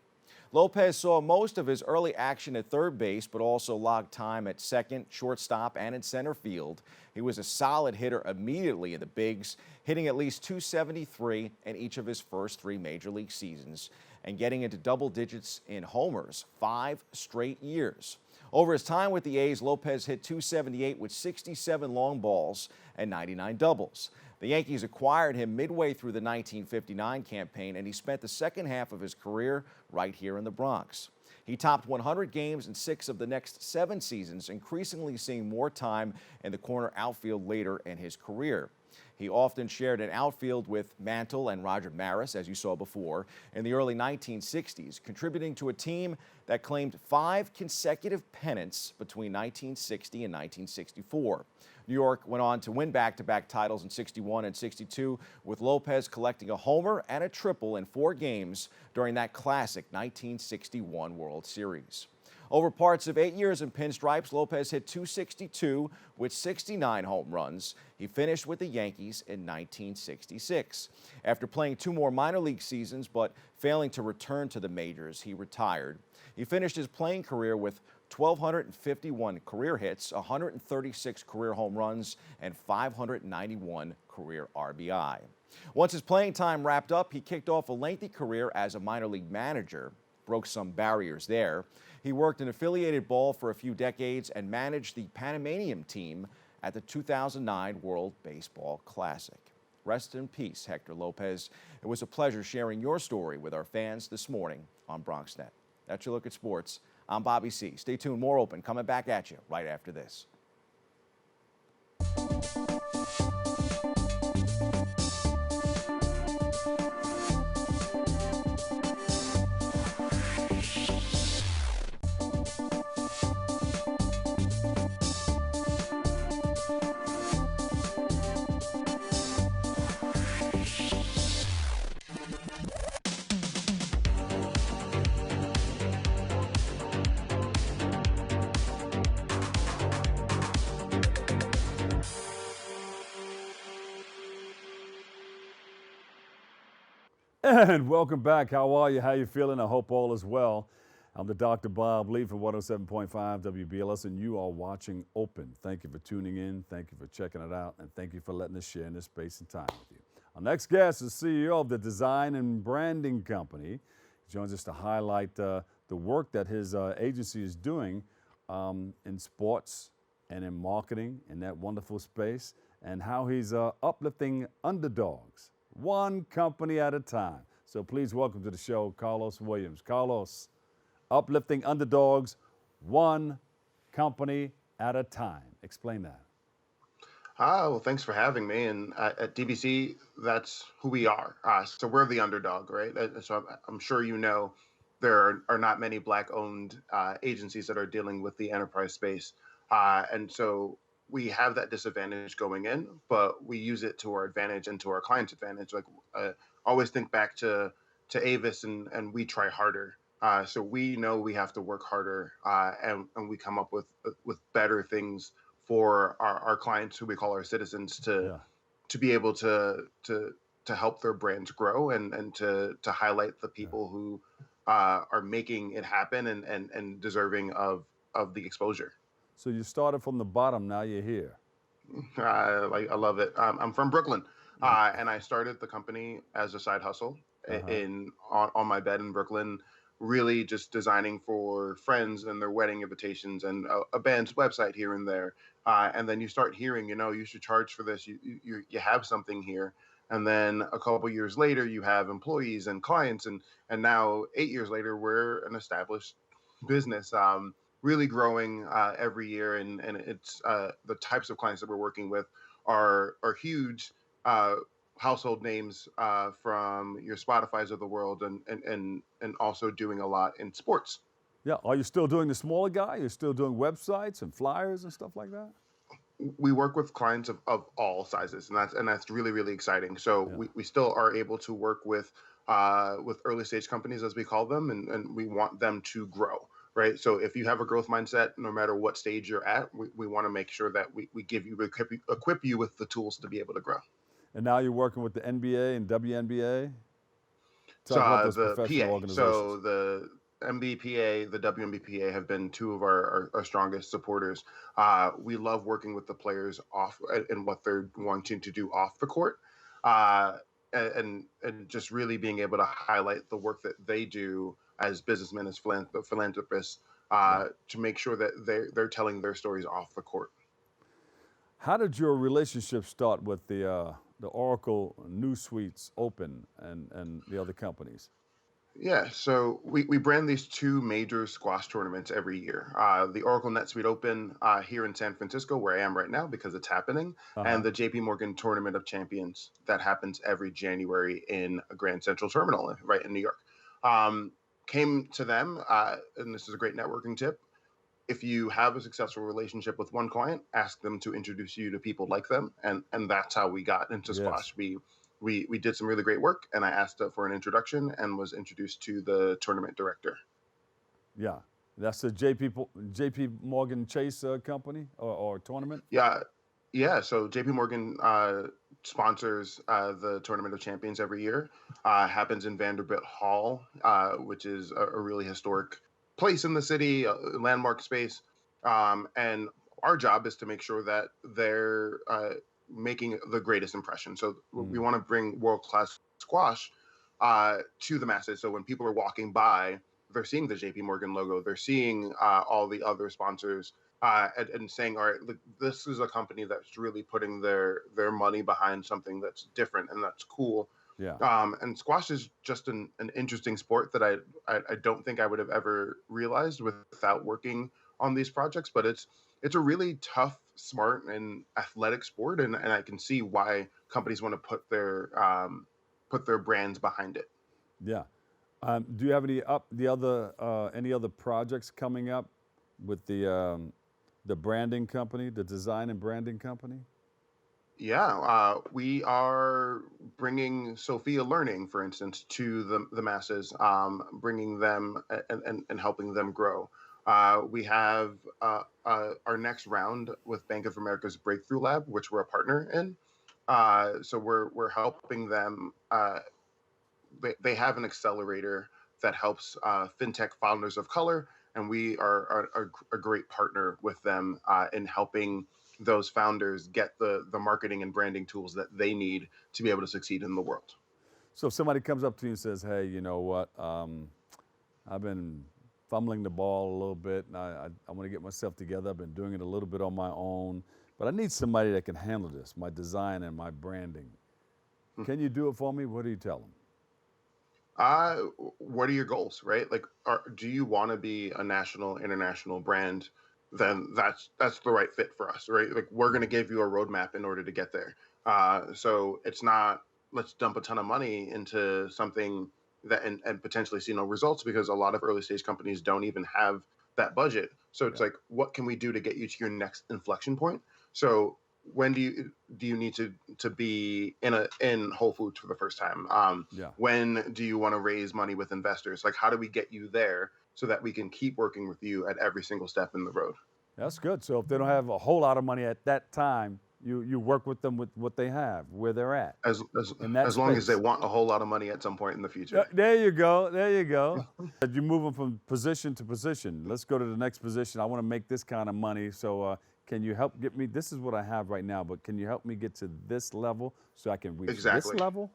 Lopez saw most of his early action at third base, but also logged time at second, shortstop, and in center field. He was a solid hitter immediately in the bigs, hitting at least .273 in each of his first 3 major league seasons and getting into double digits in homers 5 straight years. Over his time with the A's, Lopez hit .278 with 67 long balls and 99 doubles. The Yankees acquired him midway through the 1959 campaign, and he spent the second half of his career right here in the Bronx. He topped 100 games in 6 of the next 7 seasons, increasingly seeing more time in the corner outfield later in his career. He often shared an outfield with Mantle and Roger Maris, as you saw before, in the early 1960s, contributing to a team that claimed 5 consecutive pennants between 1960 and 1964. New York went on to win back-to-back titles in '61 and '62, with Lopez collecting a homer and a triple in 4 games during that classic 1961 World Series. Over parts of 8 years in pinstripes, Lopez hit .262 with 69 home runs. He finished with the Yankees in 1966. After playing 2 more minor league seasons but failing to return to the majors, he retired. He finished his playing career with 1,251 career hits, 136 career home runs, and 591 career RBI. Once his playing time wrapped up, he kicked off a lengthy career as a minor league manager, broke some barriers there. He worked in affiliated ball for a few decades and managed the Panamanian team at the 2009 World Baseball Classic. Rest in peace, Hector Lopez. It was a pleasure sharing your story with our fans this morning on BronxNet. That's your look at sports. I'm Bobby C. Stay tuned, more Open coming back at you right after this. And welcome back. How are you? How you feeling? I hope all is well. I'm the Dr. Bob Lee from 107.5 WBLS, and you are watching Open. Thank you for tuning in. Thank you for checking it out, and thank you for letting us share in this space and time with you. Our next guest is CEO of the Design and Branding Company. He joins us to highlight the work that his agency is doing in sports and in marketing in that wonderful space, and how he's uplifting underdogs, one company at a time. So please welcome to the show, Carlos Williams. Carlos, uplifting underdogs, one company at a time. Explain that. Well, thanks for having me. And at DBC, that's who we are. So we're the underdog, right? So I'm sure you know there are not many Black-owned agencies that are dealing with the enterprise space. And so we have that disadvantage going in, but we use it to our advantage and to our clients' advantage. Like always think back to Avis and we try harder. So we know we have to work harder, and we come up with better things for our clients, who we call our citizens, to be able to help their brands grow and to highlight the people who are making it happen and deserving of the exposure. So you started from the bottom, now you're here. I love it. I'm from Brooklyn, and I started the company as a side hustle on my bed in Brooklyn, really just designing for friends and their wedding invitations and a band's website here and there. And then you start hearing, you should charge for this. You have something here. And then a couple years later, you have employees and clients, and now 8 years later, we're an established business. Really growing every year, and it's the types of clients that we're working with are huge household names from your Spotify's of the world, and also doing a lot in sports. Yeah, are you still doing the smaller guy? You're still doing websites and flyers and stuff like that? We work with clients of all sizes, and that's really, really exciting. So we still are able to work with with early stage companies, as we call them, and we want them to grow, right? So if you have a growth mindset, no matter what stage you're at, we want to make sure that we equip you with the tools to be able to grow. And now you're working with the NBA and WNBA? So Talk about those the professional PA, organizations. so the MBPA, the WNBPA have been two of our strongest supporters. We love working with the players off and what they're wanting to do off the court. And just really being able to highlight the work that they do as businessmen, as philanthropists, to make sure that they're telling their stories off the court. How did your relationship start with the Oracle New Suites Open and the other companies? Yeah, so we brand these two major squash tournaments every year. The Oracle NetSuite Open here in San Francisco, where I am right now because it's happening, and the JP Morgan Tournament of Champions that happens every January in Grand Central Terminal, right in New York. Came to them, and this is a great networking tip. If you have a successful relationship with one client, ask them to introduce you to people like them, and that's how we got into squash. We did some really great work, and I asked for an introduction and was introduced to the tournament director. Yeah, that's the JP Morgan Chase company or tournament? Yeah. So JP Morgan sponsors the Tournament of Champions every year. Happens in Vanderbilt Hall, which is a really historic place in the city, a landmark space. And our job is to make sure that they're making the greatest impression. So we want to bring world-class squash to the masses. So when people are walking by, they're seeing the JP Morgan logo, they're seeing all the other sponsors and saying, all right, look, this is a company that's really putting their money behind something that's different and that's cool. Yeah. And squash is just an interesting sport that I don't think I would have ever realized without working on these projects, but it's a really tough, smart, and athletic sport, and I can see why companies want to put their brands behind it. Yeah. Do you have any other projects coming up with the branding company, the design and branding company? Yeah, we are bringing Sophia Learning, for instance, to the masses, bringing them and helping them grow. We have our next round with Bank of America's Breakthrough Lab, which we're a partner in. So we're helping them. They have an accelerator that helps fintech founders of color, and we are a great partner with them in helping those founders get the marketing and branding tools that they need to be able to succeed in the world. So if somebody comes up to you and says, hey, you know what, I've been fumbling the ball a little bit, and I want to get myself together. I've been doing it a little bit on my own, but I need somebody that can handle this, my design and my branding. Can you do it for me? What do you tell them? What are your goals, right? Like, do you want to be a national, international brand? Then that's the right fit for us, right? Like, we're going to give you a roadmap in order to get there. So it's not, let's dump a ton of money into something that and potentially see no results, because a lot of early stage companies don't even have that budget. So it's like, what can we do to get you to your next inflection point? So when do you need to be in Whole Foods for the first time? When do you want to raise money with investors? Like, how do we get you there so that we can keep working with you at every single step in the road? That's good. So if they don't have a whole lot of money at that time, you work with them with what they have, where they're at. As long as they want a whole lot of money at some point in the future. There you go. There you go. You're moving from position to position. Let's go to the next position. I want to make this kind of money. So can you help get me? This is what I have right now, but can you help me get to this level so I can reach this level?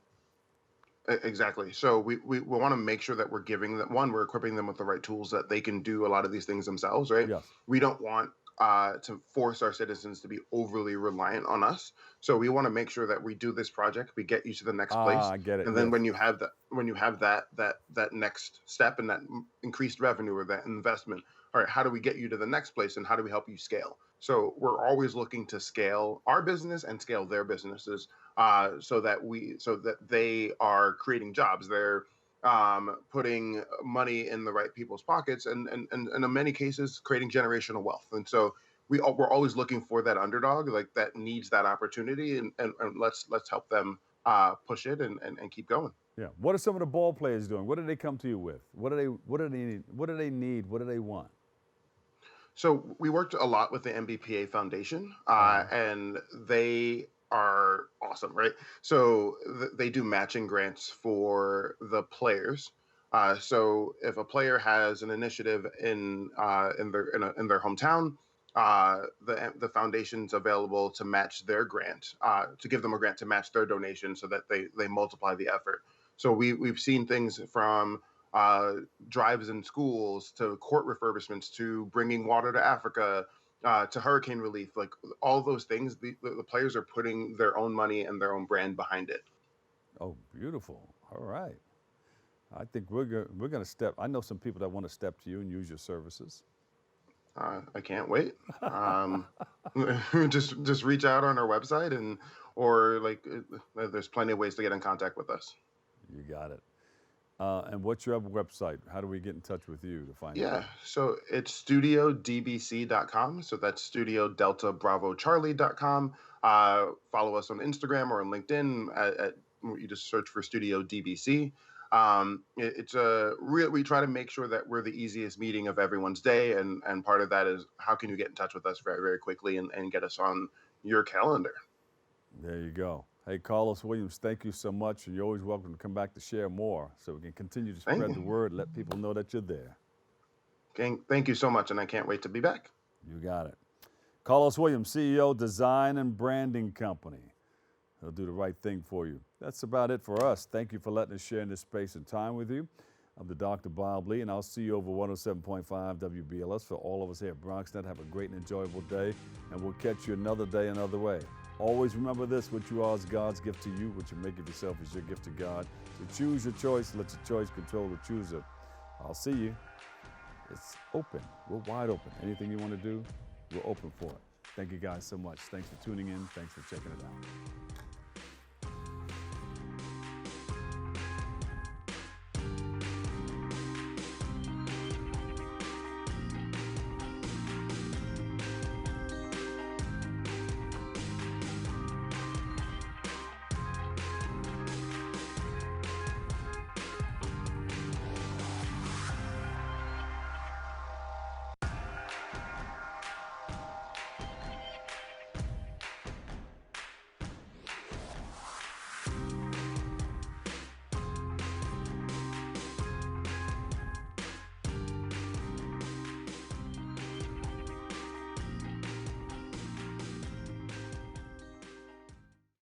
Exactly. So we want to make sure that we're giving them, we're equipping them with the right tools that they can do a lot of these things themselves, right? Yes. We don't want to force our citizens to be overly reliant on us. So we want to make sure that we do this project, we get you to the next place. I get it. And then when you have that next step and that increased revenue or that investment, all right, how do we get you to the next place and how do we help you scale? So we're always looking to scale our business and scale their businesses so that they are creating jobs. They're putting money in the right people's pockets and in many cases creating generational wealth. And so we're always looking for that underdog, like that needs that opportunity, and let's help them push it and keep going. Yeah. What are some of the ball players doing? What do they come to you with? What do they need? What do they need? What do they want? So we worked a lot with the MBPA Foundation, and they are awesome, right? So they do matching grants for the players. So if a player has an initiative in their hometown, the foundation's available to match their grant, to give them a grant to match their donation, so that they multiply the effort. So we've seen things from drives in schools to court refurbishments to bringing water to Africa, to hurricane relief. Like all those things, the players are putting their own money and their own brand behind it. Oh, beautiful. All right. I think we're going to step. I know some people that want to step to you and use your services. I can't wait. Just reach out on our website, or there's plenty of ways to get in contact with us. You got it. And what's your website? How do we get in touch with you to find out? Yeah, so it's studiodbc.com. So that's Studio Delta Bravo Charlie.com. Follow us on Instagram or on LinkedIn you just search for Studio DBC. We try to make sure that we're the easiest meeting of everyone's day, and part of that is how can you get in touch with us very, very quickly and get us on your calendar. There you go. Hey, Carlos Williams, thank you so much, and you're always welcome to come back to share more, so we can continue to spread the word, let people know that you're there. Okay, thank you so much, and I can't wait to be back. You got it. Carlos Williams, CEO, Design and Branding Company. He'll do the right thing for you. That's about it for us. Thank you for letting us share in this space and time with you. I'm the Dr. Bob Lee, and I'll see you over 107.5 WBLS. For all of us here at BronxNet, have a great and enjoyable day, and we'll catch you another day, another way. Always remember this: what you are is God's gift to you. What you make of yourself is your gift to God. So choose your choice. Let your choice control the chooser. I'll see you. It's open. We're wide open. Anything you want to do, we're open for it. Thank you guys so much. Thanks for tuning in. Thanks for checking it out.